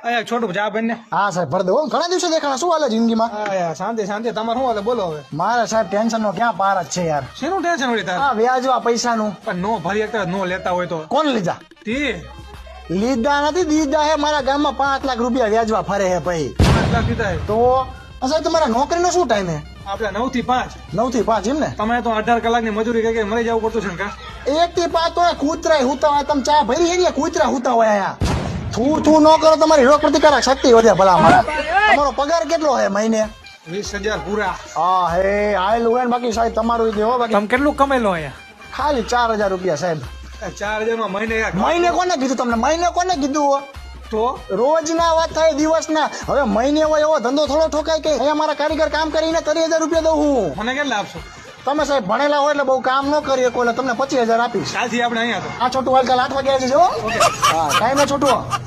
અહીંયા છોટું જા બેન ને. હા સાહેબ ભર દો ઘણા દિવસે દેખાણા શું હાલે જિંદગીમાં શાંતિ શાંતિ તમારે શું હાલે બોલો હવે. મારે સાહેબ ટેન્શન નો ક્યાં પાર જ છે યાર શેનું ટેન્શન હોય તારે? હા વ્યાજવા પૈસાનું પણ નો ભરી એકતા નો લેતા હોય તો કોણ લીધા તે લીધા નથી દીધા હે મારા ગામમાં 5 લાખ રૂપિયા વ્યાજવા ફરે હે ભાઈ 5 લાખ દીધા હે. તો સાહેબ તમારા નોકરીનો શું ટાઈમ હે આપડે 9 થી 5. 9 થી 5 એમ ને તમે તો 18 કલાકની મજૂરી કરી મરી જવું પડતું છે ને કા? 1 થી 5 તો કૂતરા હુતા હોય તમે ચા ભરી હે ને કૂતરા હુતા હોય આયા થૂ ન કરો તમારી રોગ પ્રતિકારક શક્તિ વધે ભલા મારા તમારો પગાર કેટલો હે મહિને 20,000 પૂરા. હા હે આયેલું હે ને બાકી સાહેબ તમારું ઈ હો બાકી તમે કેટલું કમેલો અહીંયા? ખાલી 4,000 રૂપિયા સાહેબ 4,000 માં મહિને મહિને કોને કીધું તમને મહિને કોને કીધું તો રોજ ના વાત થાય દિવસ ના હવે મહિને હોય એવો ધંધો થોડો ઠોકાય કે અહીંયા મારા કારીગર કામ કરીને 30,000 રૂપિયા દઉં હું મને કેટલા આપશો? તમે સાહેબ ભણેલા હોય એટલે બહુ કામ ન કરીએ કોઈ એટલે તમને 25,000 આપીશ કાલથી આપણે અહીંયા તો આ છોટું હાલ કાલ 8 વાગે આવજો હા ટાઈમે છોટું